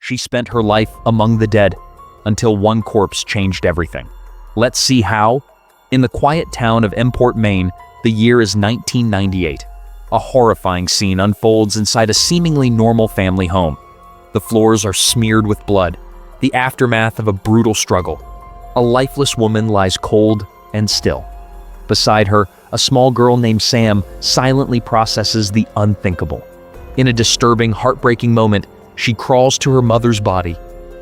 she spent her life among the dead until one corpse changed everything. Let's see how. In the quiet town of Emport, Maine, the year is 1998. A horrifying scene unfolds inside a seemingly normal family home. The floors are smeared with blood, the aftermath of a brutal struggle. A lifeless woman lies cold and still. Beside her, a small girl named Sam silently processes the unthinkable. In a disturbing, heartbreaking moment, she crawls to her mother's body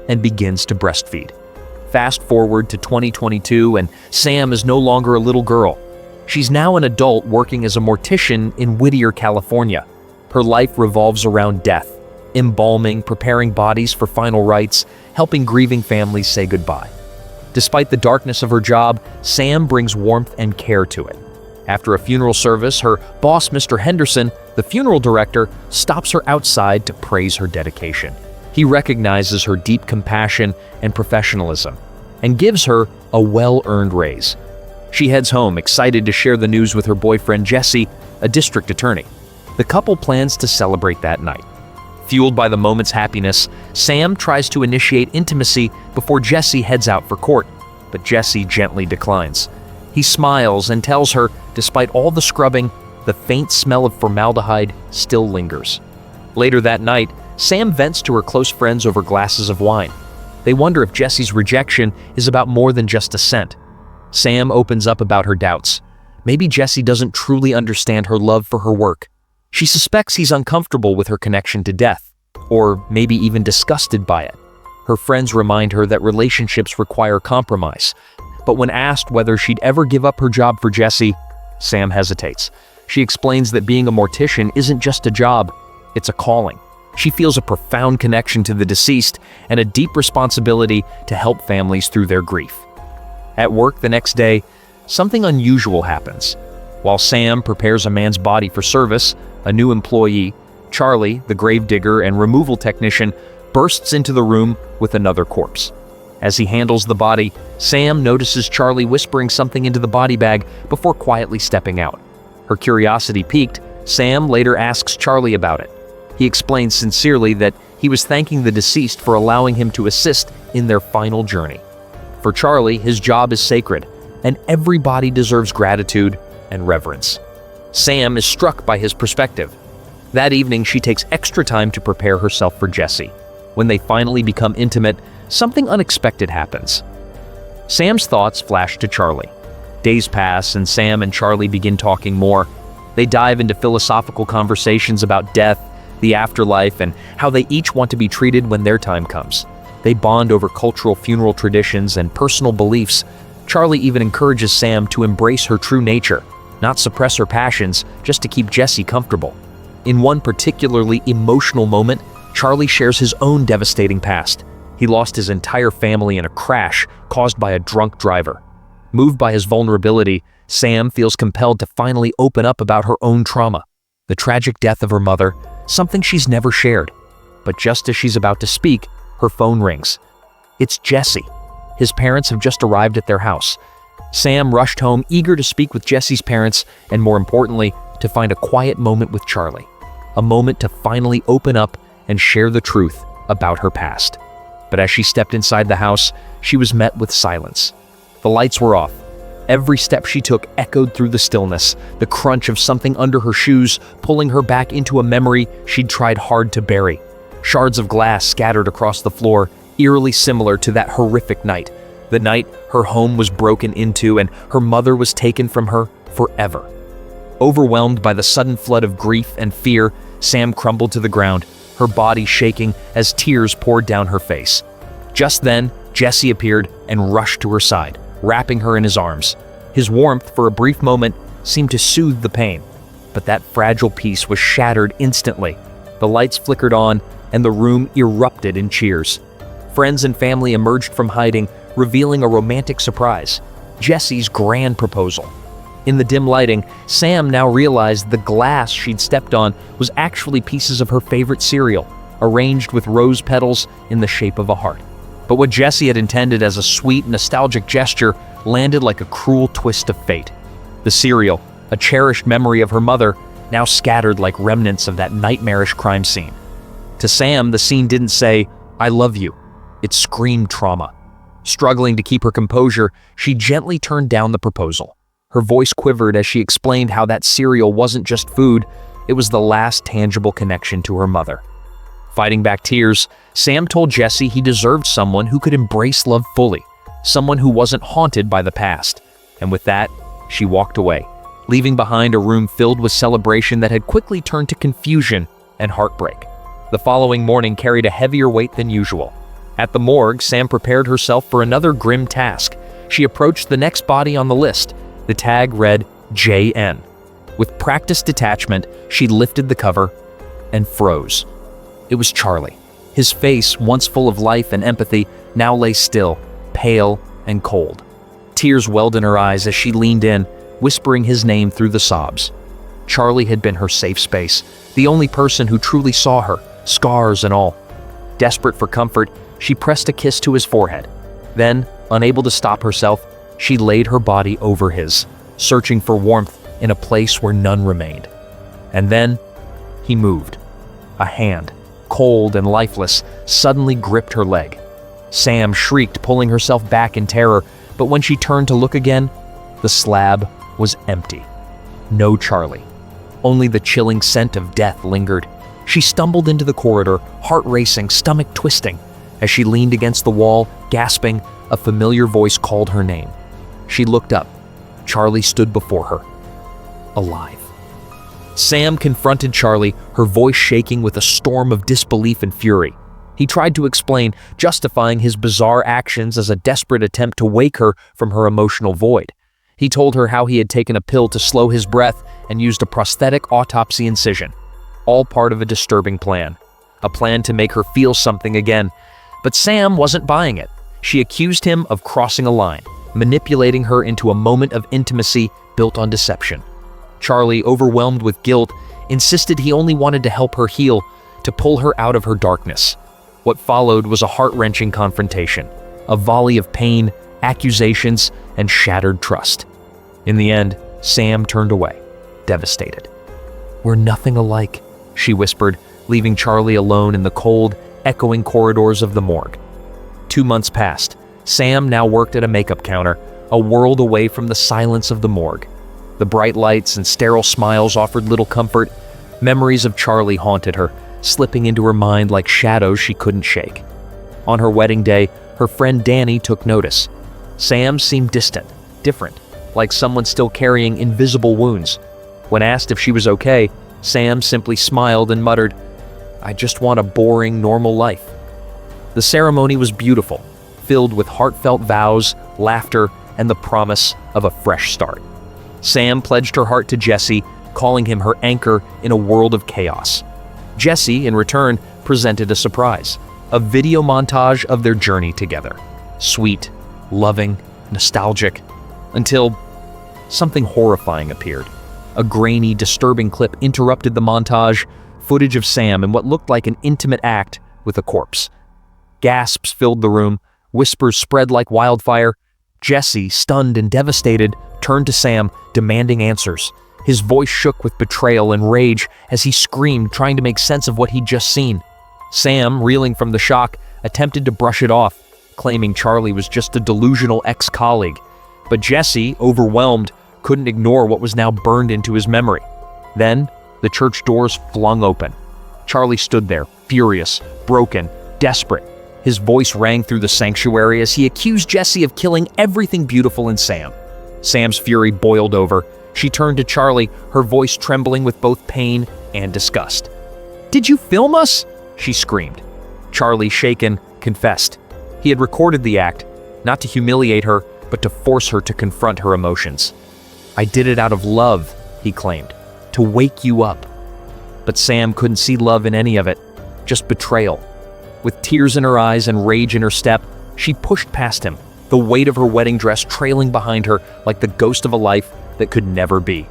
and begins to breastfeed. Fast forward to 2022, and Sam is no longer a little girl. She's now an adult working as a mortician in Whittier, California. Her life revolves around death, embalming, preparing bodies for final rites, helping grieving families say goodbye. Despite the darkness of her job, Sam brings warmth and care to it. After a funeral service, her boss, Mr. Henderson, the funeral director, stops her outside to praise her dedication. He recognizes her deep compassion and professionalism and gives her a well-earned raise. She heads home, excited to share the news with her boyfriend, Jesse, a district attorney. The couple plans to celebrate that night. Fueled by the moment's happiness, Sam tries to initiate intimacy before Jesse heads out for court, but Jesse gently declines. He smiles and tells her, despite all the scrubbing, the faint smell of formaldehyde still lingers. Later that night, Sam vents to her close friends over glasses of wine. They wonder if Jesse's rejection is about more than just a scent. Sam opens up about her doubts. Maybe Jesse doesn't truly understand her love for her work. She suspects he's uncomfortable with her connection to death, or maybe even disgusted by it. Her friends remind her that relationships require compromise, but when asked whether she'd ever give up her job for Jesse, Sam hesitates. She explains that being a mortician isn't just a job, it's a calling. She feels a profound connection to the deceased and a deep responsibility to help families through their grief. At work the next day, something unusual happens. While Sam prepares a man's body for service, a new employee, Charlie, the gravedigger and removal technician, bursts into the room with another corpse. As he handles the body, Sam notices Charlie whispering something into the body bag before quietly stepping out. Her curiosity piqued, Sam later asks Charlie about it. He explains sincerely that he was thanking the deceased for allowing him to assist in their final journey. For Charlie, his job is sacred, and every body deserves gratitude and reverence. Sam is struck by his perspective. That evening, she takes extra time to prepare herself for Jesse. When they finally become intimate, something unexpected happens. Sam's thoughts flash to Charlie. Days pass, and Sam and Charlie begin talking more. They dive into philosophical conversations about death, the afterlife, and how they each want to be treated when their time comes. They bond over cultural funeral traditions and personal beliefs. Charlie even encourages Sam to embrace her true nature, not suppress her passions, just to keep Jesse comfortable. In one particularly emotional moment, Charlie shares his own devastating past. He lost his entire family in a crash caused by a drunk driver. Moved by his vulnerability, Sam feels compelled to finally open up about her own trauma, the tragic death of her mother, something she's never shared. But just as she's about to speak, her phone rings. It's Jesse. His parents have just arrived at their house. Sam rushed home, eager to speak with Jesse's parents, and more importantly, to find a quiet moment with Charlie. A moment to finally open up and share the truth about her past. But as she stepped inside the house, she was met with silence. The lights were off. Every step she took echoed through the stillness, the crunch of something under her shoes pulling her back into a memory she'd tried hard to bury. Shards of glass scattered across the floor, eerily similar to that horrific night. The night her home was broken into and her mother was taken from her forever. Overwhelmed by the sudden flood of grief and fear, Sam crumbled to the ground, her body shaking as tears poured down her face. Just then, Jesse appeared and rushed to her side, wrapping her in his arms. His warmth, for a brief moment, seemed to soothe the pain, but that fragile peace was shattered instantly. The lights flickered on, and the room erupted in cheers. Friends and family emerged from hiding, revealing a romantic surprise: Jesse's grand proposal. In the dim lighting, Sam now realized the glass she'd stepped on was actually pieces of her favorite cereal, arranged with rose petals in the shape of a heart. But what Jesse had intended as a sweet, nostalgic gesture landed like a cruel twist of fate. The cereal, a cherished memory of her mother, now scattered like remnants of that nightmarish crime scene. To Sam, the scene didn't say, "I love you." It screamed trauma. Struggling to keep her composure, she gently turned down the proposal. Her voice quivered as she explained how that cereal wasn't just food, it was the last tangible connection to her mother. Fighting back tears, Sam told Jesse he deserved someone who could embrace love fully, someone who wasn't haunted by the past. And with that, she walked away, leaving behind a room filled with celebration that had quickly turned to confusion and heartbreak. The following morning carried a heavier weight than usual. At the morgue, Sam prepared herself for another grim task. She approached the next body on the list. The tag read JN. With practiced detachment, she lifted the cover and froze. It was Charlie. His face, once full of life and empathy, now lay still, pale and cold. Tears welled in her eyes as she leaned in, whispering his name through the sobs. Charlie had been her safe space, the only person who truly saw her, scars and all. Desperate for comfort, she pressed a kiss to his forehead. Then, unable to stop herself, she laid her body over his, searching for warmth in a place where none remained. And then, he moved. A hand, cold and lifeless, suddenly gripped her leg. Sam shrieked, pulling herself back in terror, but when she turned to look again, the slab was empty. No Charlie. Only the chilling scent of death lingered. She stumbled into the corridor, heart racing, stomach twisting. As she leaned against the wall, gasping, a familiar voice called her name. She looked up. Charlie stood before her, alive. Sam confronted Charlie, her voice shaking with a storm of disbelief and fury. He tried to explain, justifying his bizarre actions as a desperate attempt to wake her from her emotional void. He told her how he had taken a pill to slow his breath and used a prosthetic autopsy incision. All part of a disturbing plan. A plan to make her feel something again. But Sam wasn't buying it. She accused him of crossing a line, manipulating her into a moment of intimacy built on deception. Charlie, overwhelmed with guilt, insisted he only wanted to help her heal, to pull her out of her darkness. What followed was a heart-wrenching confrontation, a volley of pain, accusations, and shattered trust. In the end, Sam turned away, devastated. "We're nothing alike," she whispered, leaving Charlie alone in the cold, echoing corridors of the morgue. 2 months passed. Sam now worked at a makeup counter, a world away from the silence of the morgue. The bright lights and sterile smiles offered little comfort. Memories of Charlie haunted her, slipping into her mind like shadows she couldn't shake. On her wedding day, her friend Danny took notice. Sam seemed distant, different, like someone still carrying invisible wounds. When asked if she was okay, Sam simply smiled and muttered, "I just want a boring, normal life." The ceremony was beautiful, filled with heartfelt vows, laughter, and the promise of a fresh start. Sam pledged her heart to Jesse, calling him her anchor in a world of chaos. Jesse, in return, presented a surprise, a video montage of their journey together. Sweet, loving, nostalgic, until something horrifying appeared. A grainy, disturbing clip interrupted the montage, footage of Sam in what looked like an intimate act with a corpse. Gasps filled the room, whispers spread like wildfire. Jesse, stunned and devastated, turned to Sam, demanding answers. His voice shook with betrayal and rage as he screamed, trying to make sense of what he'd just seen. Sam, reeling from the shock, attempted to brush it off, claiming Charlie was just a delusional ex-colleague. But Jesse, overwhelmed, couldn't ignore what was now burned into his memory. Then, the church doors flung open. Charlie stood there, furious, broken, desperate. His voice rang through the sanctuary as he accused Jesse of killing everything beautiful in Sam. Sam's fury boiled over. She turned to Charlie, her voice trembling with both pain and disgust. "Did you film us?" she screamed. Charlie, shaken, confessed. He had recorded the act, not to humiliate her, but to force her to confront her emotions. "I did it out of love," he claimed, "to wake you up." But Sam couldn't see love in any of it, just betrayal. With tears in her eyes and rage in her step, she pushed past him, the weight of her wedding dress trailing behind her like the ghost of a life that could never be.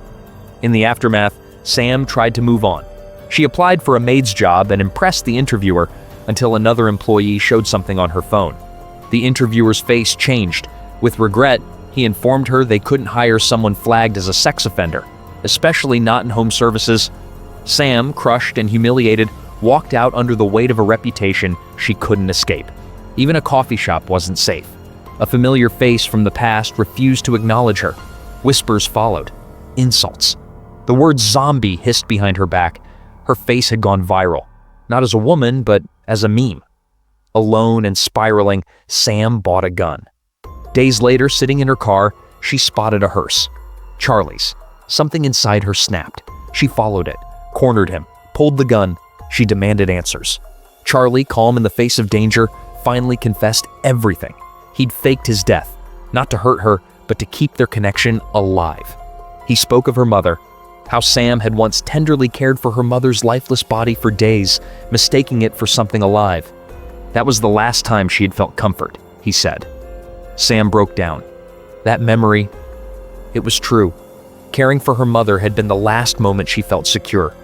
In the aftermath, Sam tried to move on. She applied for a maid's job and impressed the interviewer until another employee showed something on her phone. The interviewer's face changed. With regret, he informed her they couldn't hire someone flagged as a sex offender, especially not in home services. Sam, crushed and humiliated, walked out under the weight of a reputation she couldn't escape. Even a coffee shop wasn't safe. A familiar face from the past refused to acknowledge her. Whispers followed. Insults. The word zombie hissed behind her back. Her face had gone viral. Not as a woman, but as a meme. Alone and spiraling, Sam bought a gun. Days later, sitting in her car, she spotted a hearse. Charlie's. Something inside her snapped. She followed it, cornered him, pulled the gun. She demanded answers. Charlie, calm in the face of danger, finally confessed everything. He'd faked his death, not to hurt her, but to keep their connection alive. He spoke of her mother, how Sam had once tenderly cared for her mother's lifeless body for days, mistaking it for something alive. That was the last time she had felt comfort, he said. Sam broke down. That memory, it was true. Caring for her mother had been the last moment she felt secure.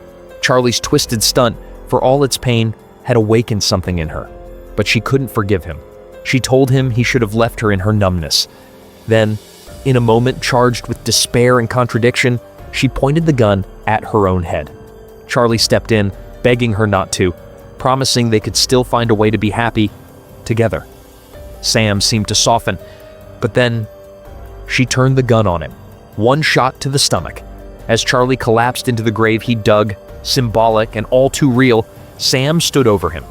Charlie's twisted stunt, for all its pain, had awakened something in her. But she couldn't forgive him. She told him he should have left her in her numbness. Then, in a moment charged with despair and contradiction, she pointed the gun at her own head. Charlie stepped in, begging her not to, promising they could still find a way to be happy together. Sam seemed to soften, but then she turned the gun on him. One shot to the stomach. As Charlie collapsed into the grave he dug, symbolic and all too real, Sam stood over him.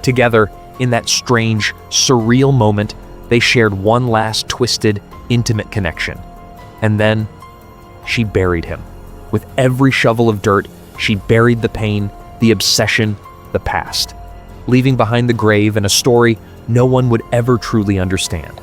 Together, in that strange, surreal moment, they shared one last twisted, intimate connection. And then, she buried him. With every shovel of dirt, she buried the pain, the obsession, the past, leaving behind the grave and a story no one would ever truly understand.